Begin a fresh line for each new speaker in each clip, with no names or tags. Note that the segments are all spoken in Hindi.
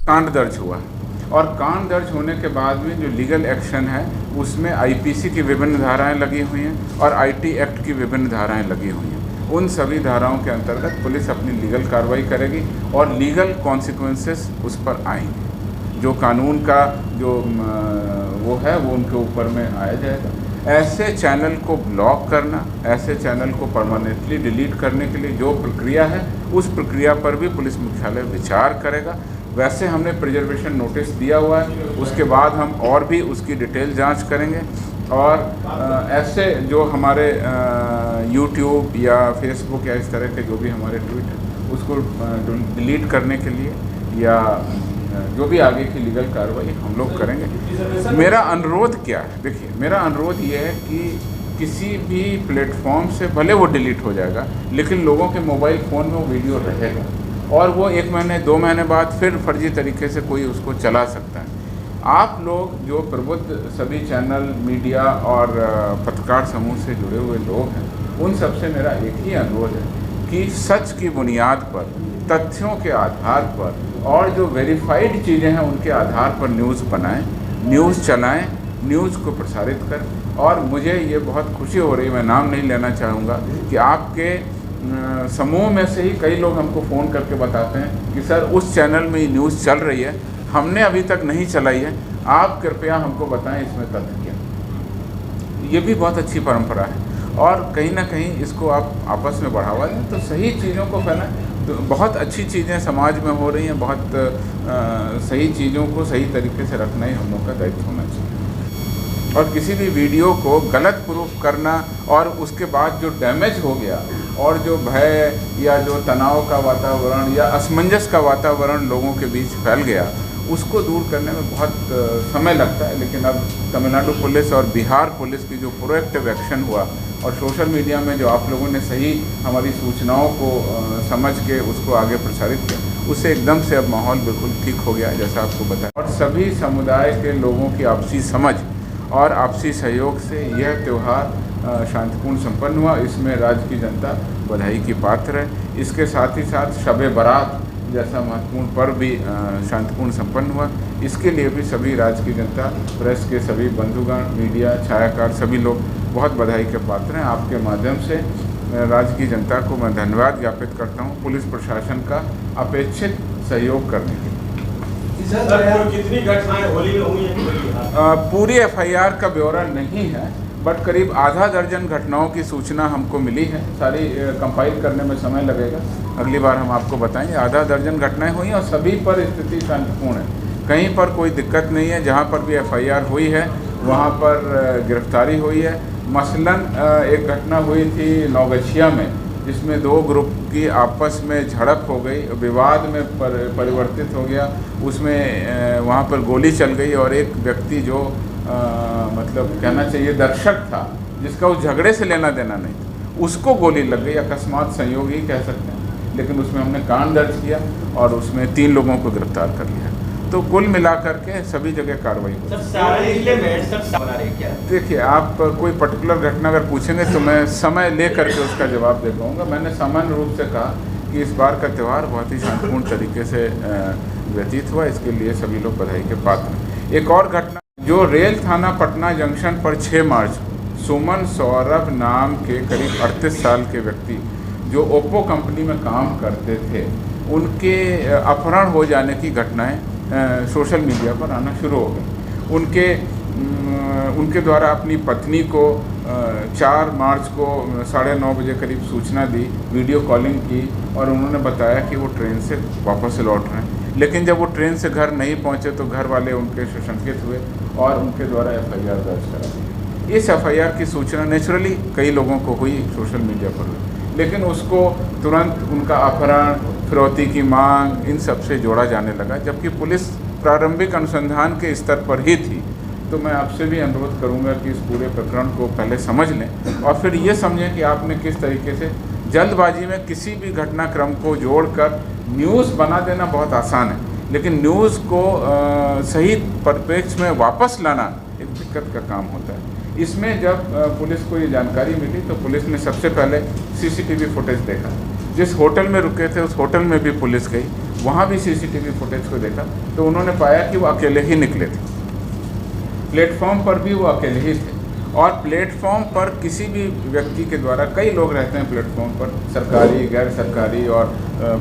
कांड दर्ज हुआ और कांड दर्ज होने के बाद में जो लीगल एक्शन है उसमें आईपीसी की विभिन्न धाराएं लगी हुई हैं और आईटी एक्ट की विभिन्न धाराएं लगी हुई हैं। उन सभी धाराओं के अंतर्गत पुलिस अपनी लीगल कार्रवाई करेगी और लीगल कॉन्सिक्वेंसेस उस पर आएंगे। जो कानून का जो वो है वो उनके ऊपर में आया जाएगा। ऐसे चैनल को ब्लॉक करना, ऐसे चैनल को परमानेंटली डिलीट करने के लिए जो प्रक्रिया है उस प्रक्रिया पर भी पुलिस मुख्यालय विचार करेगा। वैसे हमने प्रिजर्वेशन नोटिस दिया हुआ है, उसके बाद हम और भी उसकी डिटेल जांच करेंगे और ऐसे जो हमारे यूट्यूब या फेसबुक या इस तरह के जो भी हमारे ट्वीट हैं उसको डिलीट करने के लिए या जो भी आगे की लीगल कार्रवाई हम लोग करेंगे। मेरा अनुरोध क्या है, देखिए मेरा अनुरोध ये है कि किसी भी प्लेटफॉर्म से भले वो डिलीट हो जाएगा लेकिन लोगों के मोबाइल फ़ोन में वो वीडियो रहेगा और वो 1 महीने 2 महीने बाद फिर फर्जी तरीके से कोई उसको चला सकता है। आप लोग जो प्रबुद्ध सभी चैनल, मीडिया और पत्रकार समूह से जुड़े हुए लोग हैं उन सबसे मेरा एक ही अनुरोध है कि सच की बुनियाद पर, तथ्यों के आधार पर और जो वेरीफाइड चीज़ें हैं उनके आधार पर न्यूज़ बनाएं, न्यूज़ चलाएं, न्यूज़ को प्रसारित करें। और मुझे ये बहुत खुशी हो रही है, मैं नाम नहीं लेना चाहूँगा, कि आपके समूह में से ही कई लोग हमको फ़ोन करके बताते हैं कि सर उस चैनल में ये न्यूज़ चल रही है, हमने अभी तक नहीं चलाई है, आप कृपया हमको बताएं इसमें तथ्य क्या। ये भी बहुत अच्छी परंपरा है और कहीं ना कहीं इसको आप आपस में बढ़ावा दें तो सही चीज़ों को फैलाएं। तो बहुत अच्छी चीज़ें समाज में हो रही हैं, बहुत सही चीज़ों को सही तरीके से रखना ही हम लोग का दायित्व होना चाहिए। और किसी भी वीडियो को गलत प्रूफ करना और उसके बाद जो डैमेज हो गया और जो भय या जो तनाव का वातावरण या असमंजस का वातावरण लोगों के बीच फैल गया उसको दूर करने में बहुत समय लगता है। लेकिन अब तमिलनाडु पुलिस और बिहार पुलिस की जो प्रोएक्टिव एक्शन हुआ और सोशल मीडिया में जो आप लोगों ने सही हमारी सूचनाओं को समझ के उसको आगे प्रसारित किया, उससे एकदम से अब माहौल बिल्कुल ठीक हो गया जैसा आपको बताया। और सभी समुदाय के लोगों की आपसी समझ और आपसी सहयोग से यह त्यौहार शांतिपूर्ण संपन्न हुआ। इसमें राज्य की जनता बधाई की पात्र है। इसके साथ ही साथ शब बारात जैसा महत्वपूर्ण पर्व भी शांतिपूर्ण संपन्न हुआ। इसके लिए भी सभी राज्य की जनता, प्रेस के सभी बंधुगण, मीडिया, छायाकार सभी लोग बहुत बधाई के पात्र हैं। आपके माध्यम से राज्य की जनता को मैं धन्यवाद ज्ञापित करता हूं पुलिस प्रशासन का अपेक्षित सहयोग करने के लिए।
कितनी घटनाएं होली में हुई हैं?
पूरी एफआईआर का ब्यौरा नहीं है बट करीब आधा दर्जन घटनाओं की सूचना हमको मिली है। सारी कंपाइल करने में समय लगेगा, अगली बार हम आपको बताएंगे। आधा दर्जन घटनाएं हुई और सभी पर स्थिति शांतिपूर्ण है, कहीं पर कोई दिक्कत नहीं है। जहां पर भी एफआईआर हुई है वहां पर गिरफ्तारी हुई है। मसलन एक घटना हुई थी नौगछिया में जिसमें 2 ग्रुप की आपस में झड़प हो गई, विवाद में परिवर्तित हो गया। उसमें वहाँ पर गोली चल गई और एक व्यक्ति जो मतलब कहना चाहिए दर्शक था, जिसका उस झगड़े से लेना देना नहीं था, उसको गोली लग गई। अकस्मात संयोग ही कह सकते हैं, लेकिन उसमें हमने कांड दर्ज किया और उसमें 3 लोगों को गिरफ्तार कर लिया। तो कुल मिलाकर के सभी जगह कार्रवाई हुई। देखिए, आप कोई पर्टिकुलर घटना अगर पूछेंगे तो मैं समय ले करके उसका जवाब दे पाऊँगा। मैंने सामान्य रूप से कहा कि इस बार का त्यौहार बहुत ही शांतिपूर्ण तरीके से व्यतीत हुआ, इसके लिए सभी लोग बधाई के पात्र हैं। एक और घटना जो रेल थाना पटना जंक्शन पर 6 मार्च सुमन सौरभ नाम के करीब 38 साल के व्यक्ति जो ओप्पो कंपनी में काम करते थे, उनके अपहरण हो जाने की घटनाएं सोशल मीडिया पर आना शुरू हो गई। उनके द्वारा अपनी पत्नी को 4 मार्च को 9:30 बजे करीब सूचना दी, वीडियो कॉलिंग की और उन्होंने बताया कि वो ट्रेन से वापस लौट रहे हैं। लेकिन जब वो ट्रेन से घर नहीं पहुंचे तो घर वाले उनके शंकित हुए और उनके द्वारा एफआईआर दर्ज करा दी। इस एफआईआर की सूचना नेचुरली कई लोगों को हुई, सोशल मीडिया पर हुई, लेकिन उसको तुरंत उनका अपहरण, फिरौती की मांग, इन सब से जोड़ा जाने लगा, जबकि पुलिस प्रारंभिक अनुसंधान के स्तर पर ही थी। तो मैं आपसे भी अनुरोध करूंगा कि इस पूरे प्रकरण को पहले समझ लें और फिर ये समझें कि आपने किस तरीके से जल्दबाजी में किसी भी घटनाक्रम को जोड़कर न्यूज़ बना देना बहुत आसान है, लेकिन न्यूज़ को सही परिप्रेक्ष्य में वापस लाना एक दिक्कत का काम होता है। इसमें जब पुलिस को ये जानकारी मिली तो पुलिस ने सबसे पहले सीसीटीवी फुटेज देखा जिस होटल में रुके थे उस होटल में भी पुलिस गई, वहाँ भी सीसीटीवी फुटेज को देखा तो उन्होंने पाया कि वो अकेले ही निकले थे। प्लेटफॉर्म पर भी वो अकेले ही थे और प्लेटफॉर्म पर किसी भी व्यक्ति के द्वारा, कई लोग रहते हैं प्लेटफॉर्म पर, सरकारी, गैर सरकारी और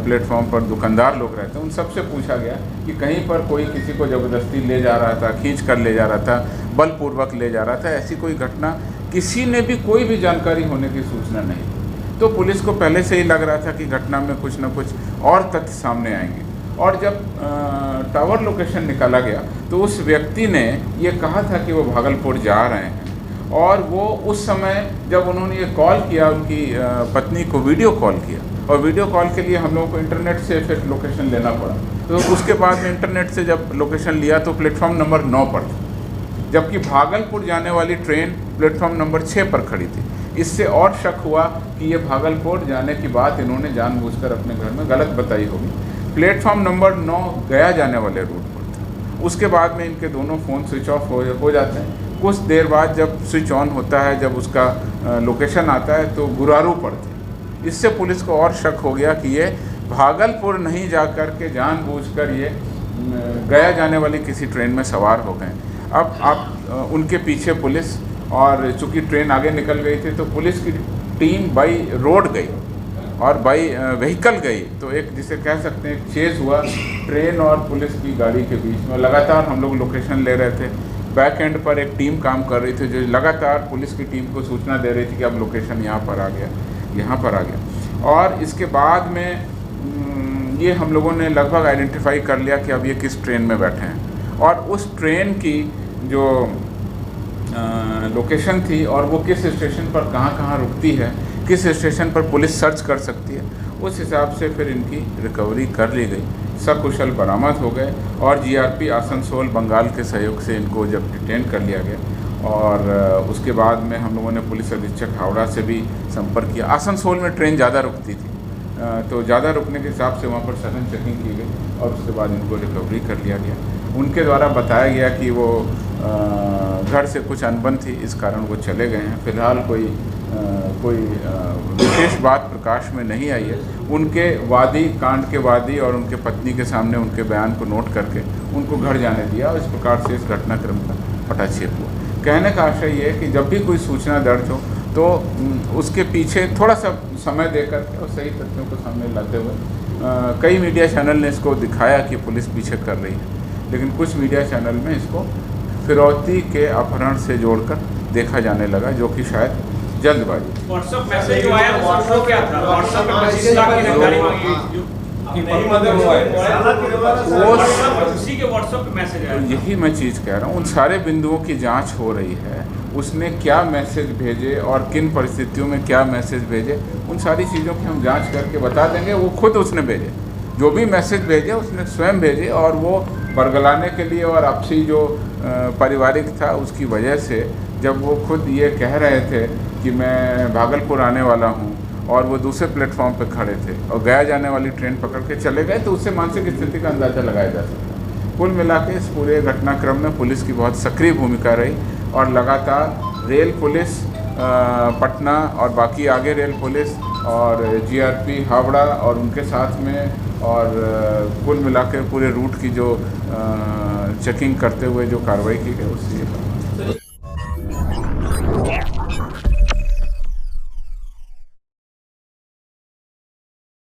प्लेटफॉर्म पर दुकानदार लोग रहते हैं, उन सबसे पूछा गया कि कहीं पर कोई किसी को ज़बरदस्ती ले जा रहा था, खींच कर ले जा रहा था, बलपूर्वक ले जा रहा था, ऐसी कोई घटना किसी ने भी कोई भी जानकारी होने की सूचना नहीं। तो पुलिस को पहले से ही लग रहा था कि घटना में कुछ न कुछ और तथ्य सामने आएंगे और जब टावर लोकेशन निकाला गया तो उस व्यक्ति ने ये कहा था कि वो भागलपुर जा रहे हैं और वो उस समय जब उन्होंने ये कॉल किया, उनकी पत्नी को वीडियो कॉल किया और वीडियो कॉल के लिए हम लोगों को इंटरनेट से फिर लोकेशन लेना पड़ा, तो उसके बाद में इंटरनेट से जब लोकेशन लिया तो प्लेटफॉर्म नंबर 9 पर था, जबकि भागलपुर जाने वाली ट्रेन प्लेटफॉर्म नंबर 6 पर खड़ी थी। इससे और शक हुआ कि ये भागलपुर जाने की बात इन्होंने जानबूझकर अपने घर में गलत बताई होगी। प्लेटफॉर्म नंबर 9 गया जाने वाले रूट पर था। उसके बाद में इनके दोनों फ़ोन स्विच ऑफ हो जाते हैं। कुछ देर बाद जब स्विच ऑन होता है, जब उसका लोकेशन आता है तो गुरारू पर थे। इससे पुलिस को और शक हो गया कि ये भागलपुर नहीं जा कर के जानबूझकर ये गया जाने वाली किसी ट्रेन में सवार हो गए। अब आप उनके पीछे पुलिस, और चूँकि ट्रेन आगे निकल गई थी तो पुलिस की टीम बाई रोड गई और बाई व्हीकल गई, तो एक जिसे कह सकते हैं चेज़ हुआ ट्रेन और पुलिस की गाड़ी के बीच में। लगातार हम लोग लोकेशन ले रहे थे, बैक एंड पर एक टीम काम कर रही थी जो लगातार पुलिस की टीम को सूचना दे रही थी कि अब लोकेशन यहाँ पर आ गया, यहाँ पर आ गया। और इसके बाद में ये हम लोगों ने लगभग आइडेंटिफाई कर लिया कि अब ये किस ट्रेन में बैठे हैं और उस ट्रेन की जो लोकेशन थी और वो किस स्टेशन पर कहाँ रुकती है, किस स्टेशन पर पुलिस सर्च कर सकती है, उस हिसाब से फिर इनकी रिकवरी कर ली गई। सकुशल बरामद हो गए और जीआरपी आसनसोल बंगाल के सहयोग से इनको जब डिटेन कर लिया गया और उसके बाद में हम लोगों ने पुलिस अधीक्षक हावड़ा से भी संपर्क किया। आसनसोल में ट्रेन ज़्यादा रुकती थी तो ज़्यादा रुकने के हिसाब से वहाँ पर सघन चेकिंग की गई और उसके बाद इनको रिकवरी कर लिया गया। उनके द्वारा बताया गया कि वो घर से कुछ अनबन थी, इस कारण वो चले गए हैं। फिलहाल कोई विशेष बात प्रकाश में नहीं आई है। उनके वादी, कांड के वादी और उनके पत्नी के सामने उनके बयान को नोट करके उनको घर जाने दिया और इस प्रकार से इस घटनाक्रम का पटाक्षेप हुआ। कहने का आशय ये है कि जब भी कोई सूचना दर्ज हो तो उसके पीछे थोड़ा सा समय देकर के और सही तथ्यों को सामने लाते हुए कई मीडिया चैनल ने इसको दिखाया कि पुलिस पीछे कर रही है, लेकिन कुछ मीडिया चैनल में इसको फिरौती के अपहरण से जोड़कर देखा जाने लगा, जो कि शायद जल्दबाजी।
व्हाट्सएप मैसेज जो आया वो क्या था? व्हाट्सएप में 25 लाख की जानकारी मांगी उसी के व्हाट्सएप पे मैसेज आया।
यही मैं चीज़ कह रहा हूँ, उन सारे बिंदुओं की जांच हो रही है। उसने क्या मैसेज भेजे और किन परिस्थितियों में क्या मैसेज भेजे, उन सारी चीज़ों की हम जांच करके बता देंगे। वो खुद उसने भेजे, जो भी मैसेज भेजे उसने स्वयं भेजे और वो बरगलाने के लिए और आपसी जो पारिवारिक था उसकी वजह से जब वो खुद ये कह रहे थे कि मैं भागलपुर आने वाला हूँ और वो दूसरे प्लेटफॉर्म पर खड़े थे और गया जाने वाली ट्रेन पकड़ के चले गए, तो उससे मानसिक स्थिति का अंदाज़ा लगाया जा सकता है। कुल मिला के इस पूरे घटनाक्रम में पुलिस की बहुत सक्रिय भूमिका रही और लगातार रेल पुलिस पटना और बाकी आगे रेल पुलिस और जीआरपी हावड़ा और उनके साथ में और कुल मिला के पूरे रूट की जो चेकिंग करते हुए जो कार्रवाई की गई उससे